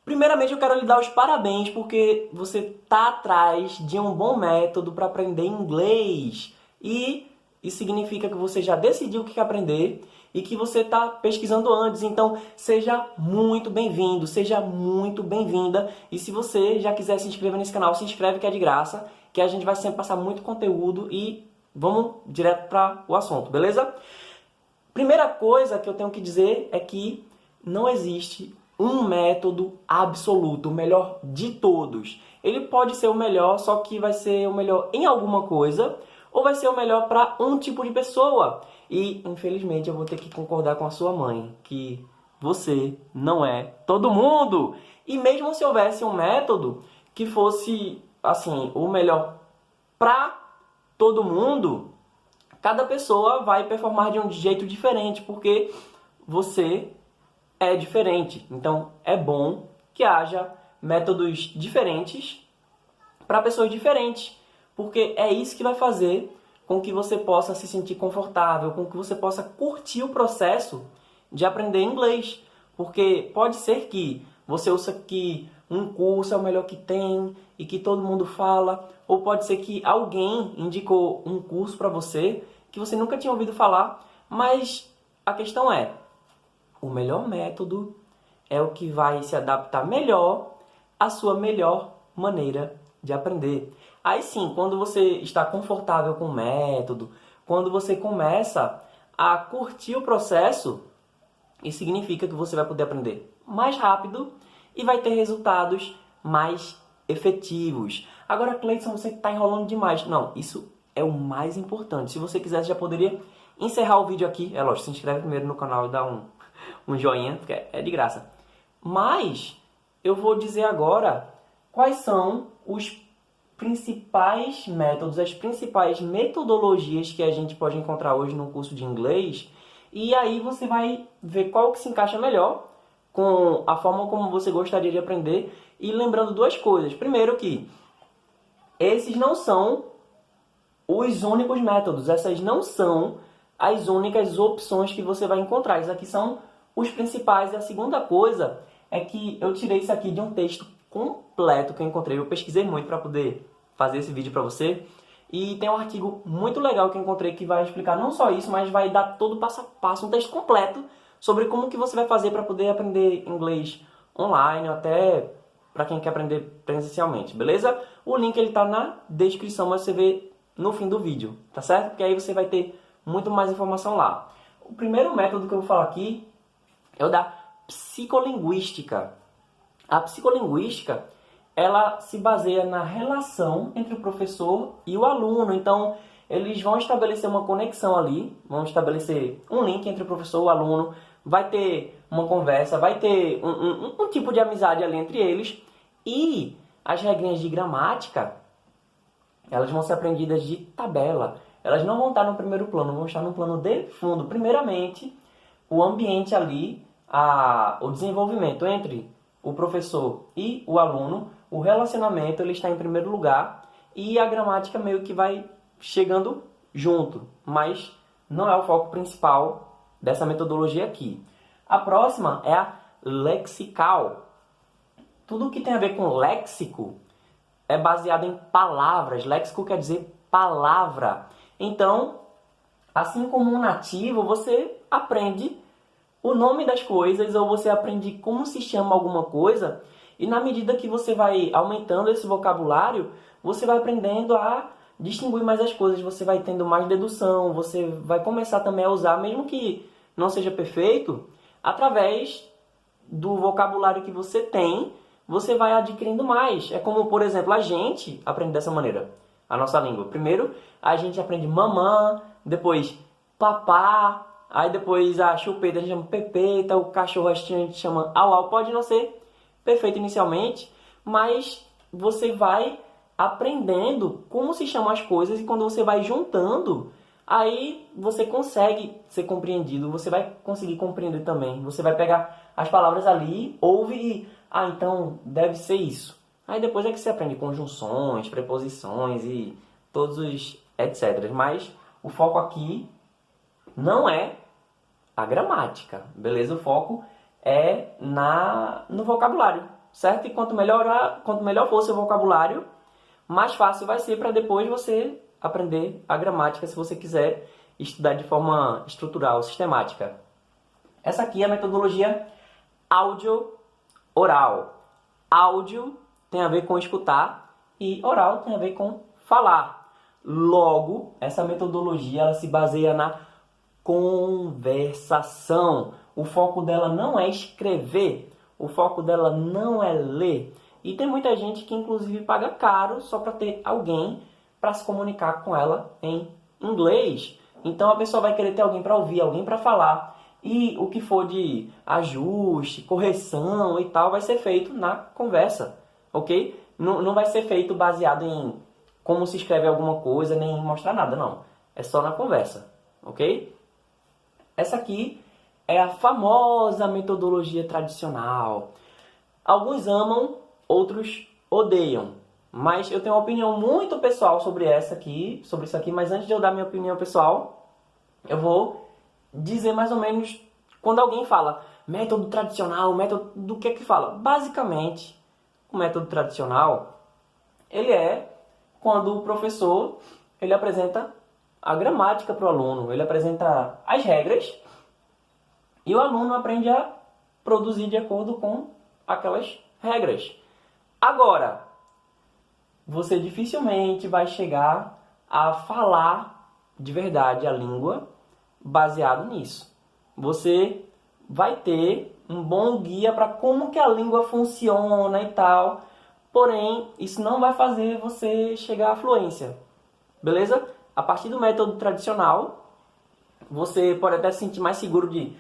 Primeiramente, eu quero lhe dar os parabéns porque você está atrás de um bom método para aprender inglês. E isso significa que você já decidiu o que quer aprender e que você está pesquisando antes. Então, seja muito bem-vindo, seja muito bem-vinda. E se você já quiser se inscrever nesse canal, se inscreve que é de graça, que a gente vai sempre passar muito conteúdo e vamos direto para o assunto, beleza? Primeira coisa que eu tenho que dizer é que não existe um método absoluto, o melhor de todos. Ele pode ser o melhor, só que vai ser o melhor em alguma coisa, ou vai ser o melhor para um tipo de pessoa. E, infelizmente, eu vou ter que concordar com a sua mãe, que você não é todo mundo. E mesmo se houvesse um método que fosse, assim, o melhor para todo mundo, cada pessoa vai performar de um jeito diferente, porque você é diferente. Então, é bom que haja métodos diferentes para pessoas diferentes, porque é isso que vai fazer com que você possa se sentir confortável, com que você possa curtir o processo de aprender inglês. Porque pode ser que você ouça que um curso é o melhor que tem e que todo mundo fala, ou pode ser que alguém indicou um curso para você que você nunca tinha ouvido falar, mas a questão é, o melhor método é o que vai se adaptar melhor à sua melhor maneira de aprender. Aí sim, quando você está confortável com o método, quando você começa a curtir o processo, isso significa que você vai poder aprender mais rápido e vai ter resultados mais efetivos. Agora, Cleiton, você está enrolando demais. Não, isso é o mais importante. Se você quisesse, já poderia encerrar o vídeo aqui. É lógico, se inscreve primeiro no canal e dá um joinha, porque é de graça. Mas eu vou dizer agora quais são os principais métodos, as principais metodologias que a gente pode encontrar hoje no curso de inglês. E aí você vai ver qual que se encaixa melhor com a forma como você gostaria de aprender. E lembrando duas coisas. Primeiro que esses não são os únicos métodos. Essas não são as únicas opções que você vai encontrar. Esses aqui são os principais. E a segunda coisa é que eu tirei isso aqui de um texto completo que eu encontrei. Eu pesquisei muito para poder fazer esse vídeo para você. E tem um artigo muito legal que eu encontrei que vai explicar não só isso, mas vai dar todo o passo a passo, um texto completo sobre como que você vai fazer para poder aprender inglês online, ou até para quem quer aprender presencialmente, beleza? O link ele tá na descrição, mas você vê no fim do vídeo, tá certo? Porque aí você vai ter muito mais informação lá. O primeiro método que eu vou falar aqui é o da psicolinguística. A psicolinguística, ela se baseia na relação entre o professor e o aluno. Então, eles vão estabelecer uma conexão ali, vão estabelecer um link entre o professor e o aluno, vai ter uma conversa, vai ter um tipo de amizade ali entre eles. E as regrinhas de gramática, elas vão ser aprendidas de tabela. Elas não vão estar no primeiro plano, vão estar no plano de fundo. Primeiramente, o ambiente ali, o desenvolvimento entre o professor e o aluno, o relacionamento ele está em primeiro lugar e a gramática meio que vai chegando junto, mas não é o foco principal dessa metodologia aqui. A próxima é a lexical. Tudo que tem a ver com léxico é baseado em palavras. Léxico quer dizer palavra. Então, assim como um nativo, você aprende o nome das coisas ou você aprende como se chama alguma coisa e na medida que você vai aumentando esse vocabulário, você vai aprendendo a distinguir mais as coisas, você vai tendo mais dedução, você vai começar também a usar, mesmo que não seja perfeito, através do vocabulário que você tem, você vai adquirindo mais. É como, por exemplo, a gente aprende dessa maneira, a nossa língua. Primeiro, a gente aprende mamã, depois papá, aí depois a chupeta a gente chama pepeta, o cachorro a gente chama au au. Pode não ser perfeito inicialmente, mas você vai aprendendo como se chamam as coisas e quando você vai juntando, aí você consegue ser compreendido, você vai conseguir compreender também. Você vai pegar as palavras ali, ouve e, então deve ser isso. Aí depois é que você aprende conjunções, preposições e todos os etc. Mas o foco aqui não é a gramática, beleza? O foco é no vocabulário. certo? E quanto melhor for o seu vocabulário, mais fácil vai ser para depois você aprender a gramática, se você quiser estudar de forma estrutural, sistemática. Essa aqui é a metodologia áudio-oral. Áudio tem a ver com escutar e oral tem a ver com falar. Logo, essa metodologia ela se baseia na conversação. O foco dela não é escrever, o foco dela não é ler. E tem muita gente que inclusive paga caro só para ter alguém para se comunicar com ela em inglês. Então a pessoa vai querer ter alguém para ouvir, alguém para falar. E o que for de ajuste, correção e tal vai ser feito na conversa, ok? Não vai ser feito baseado em como se escreve alguma coisa, nem mostrar nada, não. É só na conversa, ok? Essa aqui é a famosa metodologia tradicional. Alguns amam, outros odeiam. Mas eu tenho uma opinião muito pessoal sobre isso aqui, mas antes de eu dar minha opinião pessoal, eu vou dizer mais ou menos, quando alguém fala método tradicional, método do que fala? Basicamente, o método tradicional, ele é quando o professor ele apresenta a gramática para o aluno, ele apresenta as regras e o aluno aprende a produzir de acordo com aquelas regras. Agora, você dificilmente vai chegar a falar de verdade a língua baseado nisso. Você vai ter um bom guia para como que a língua funciona e tal, porém, isso não vai fazer você chegar à fluência, beleza? A partir do método tradicional, você pode até se sentir mais seguro de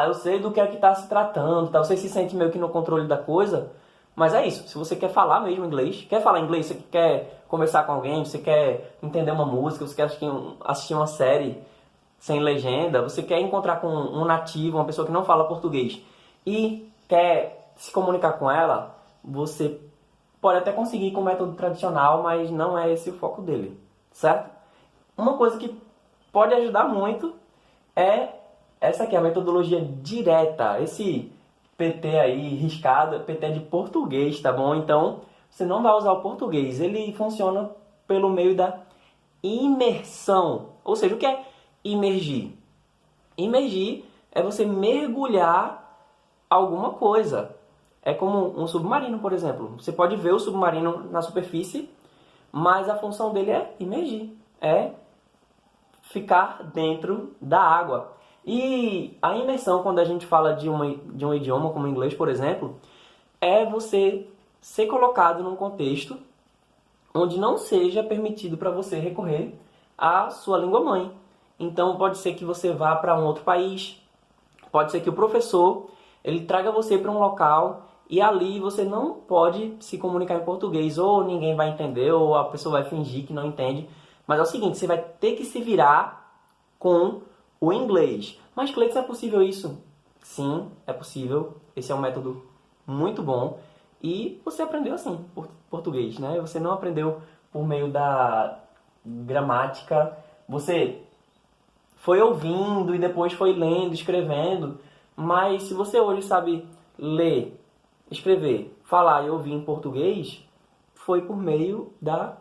eu sei do que é que está se tratando, tá? Você se sente meio que no controle da coisa, mas é isso. Se você quer falar mesmo inglês, você quer conversar com alguém, você quer entender uma música, você quer assistir uma série sem legenda, você quer encontrar com um nativo, uma pessoa que não fala português e quer se comunicar com ela, você pode até conseguir com o método tradicional, mas não é esse o foco dele, certo? Uma coisa que pode ajudar muito é essa aqui, a metodologia direta, esse PT aí, riscado, PT de português, tá bom? Então, você não vai usar o português, ele funciona pelo meio da imersão. Ou seja, o que é imergir? Imergir é você mergulhar alguma coisa. É como um submarino, por exemplo. Você pode ver o submarino na superfície, mas a função dele é imergir, é ficar dentro da água. E a imersão, quando a gente fala de um idioma como o inglês, por exemplo, é você ser colocado num contexto onde não seja permitido para você recorrer à sua língua mãe. Então pode ser que você vá para um outro país, pode ser que o professor ele traga você para um local e ali você não pode se comunicar em português, ou ninguém vai entender, ou a pessoa vai fingir que não entende. Mas é o seguinte, você vai ter que se virar com o inglês. Mas, Cleiton, é possível isso? Sim, é possível. Esse é um método muito bom. E você aprendeu assim, português, né? Você não aprendeu por meio da gramática. Você foi ouvindo e depois foi lendo, escrevendo. Mas se você hoje sabe ler, escrever, falar e ouvir em português, foi por meio da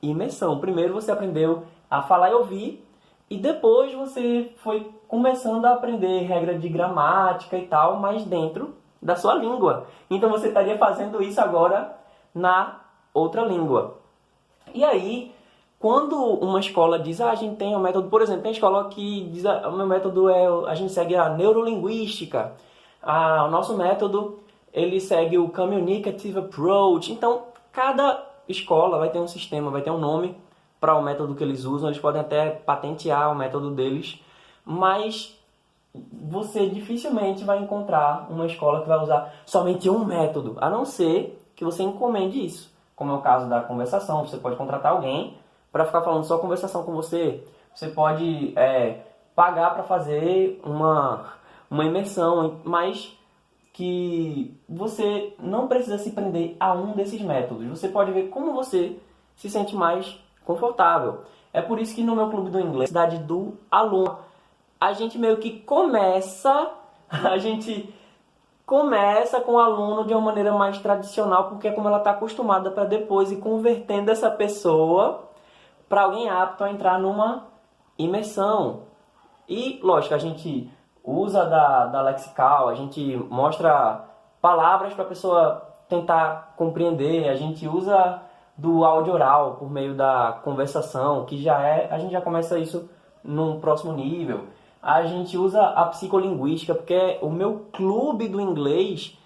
imersão. Primeiro você aprendeu a falar e ouvir, e depois você foi começando a aprender regra de gramática e tal, mas dentro da sua língua. Então você estaria fazendo isso agora na outra língua. E aí, quando uma escola diz, a gente tem um método, por exemplo, tem escola que diz, o meu método a gente segue a neurolinguística. O nosso método, ele segue o communicative approach. Então, cada escola vai ter um sistema, vai ter um nome para o método que eles usam. Eles podem até patentear o método deles, mas você dificilmente vai encontrar uma escola que vai usar somente um método, a não ser que você encomende isso. Como é o caso da conversação, você pode contratar alguém para ficar falando só conversação com você. Você pode pagar para fazer uma imersão, mas que você não precisa se prender a um desses métodos. Você pode ver como você se sente mais confortável. É por isso que no meu clube do inglês, cidade do aluno, a gente meio que começa, a gente começa com o aluno de uma maneira mais tradicional, porque é como ela está acostumada, para depois ir convertendo essa pessoa para alguém apto a entrar numa imersão. E, lógico, a gente usa da lexical, a gente mostra palavras para a pessoa tentar compreender, a gente usa do áudio oral por meio da conversação, que a gente já começa isso num próximo nível. A gente usa a psicolinguística, porque o meu clube do inglês,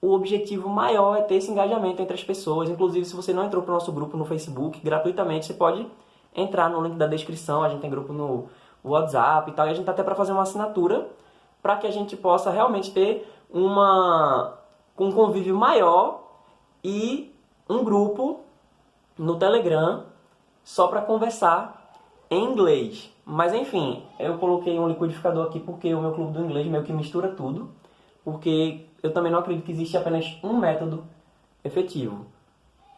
o objetivo maior é ter esse engajamento entre as pessoas. Inclusive, se você não entrou para o nosso grupo no Facebook, gratuitamente, você pode entrar no link da descrição. A gente tem grupo no WhatsApp e tal, e a gente tá até para fazer uma assinatura para que a gente possa realmente ter um convívio maior e um grupo no Telegram só para conversar em inglês. Mas enfim, eu coloquei um liquidificador aqui porque o meu clube do inglês meio que mistura tudo, porque eu também não acredito que existe apenas um método efetivo.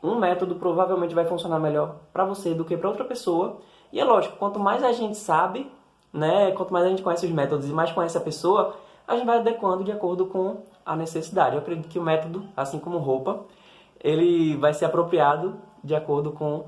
Um método provavelmente vai funcionar melhor para você do que para outra pessoa. E é lógico, quanto mais a gente sabe, né, quanto mais a gente conhece os métodos e mais conhece a pessoa, a gente vai adequando de acordo com a necessidade. Eu acredito que o método, assim como roupa, ele vai ser apropriado de acordo com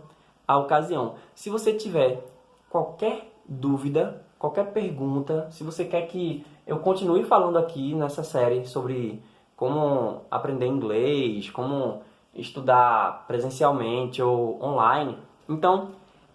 a ocasião. Se você tiver qualquer dúvida, qualquer pergunta, se você quer que eu continue falando aqui nessa série sobre como aprender inglês, como estudar presencialmente ou online, então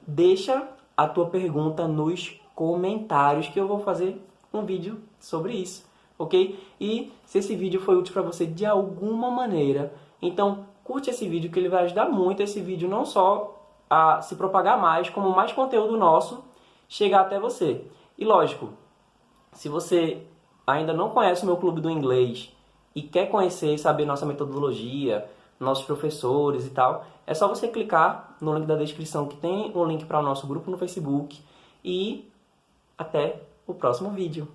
deixa a tua pergunta nos comentários que eu vou fazer um vídeo sobre isso, ok? E se esse vídeo foi útil para você de alguma maneira, então curte esse vídeo que ele vai ajudar muito esse vídeo não só a se propagar mais, como mais conteúdo nosso chegar até você. E lógico, se você ainda não conhece o meu clube do inglês e quer conhecer e saber nossa metodologia, nossos professores e tal, é só você clicar no link da descrição que tem um link para o nosso grupo no Facebook e até o próximo vídeo.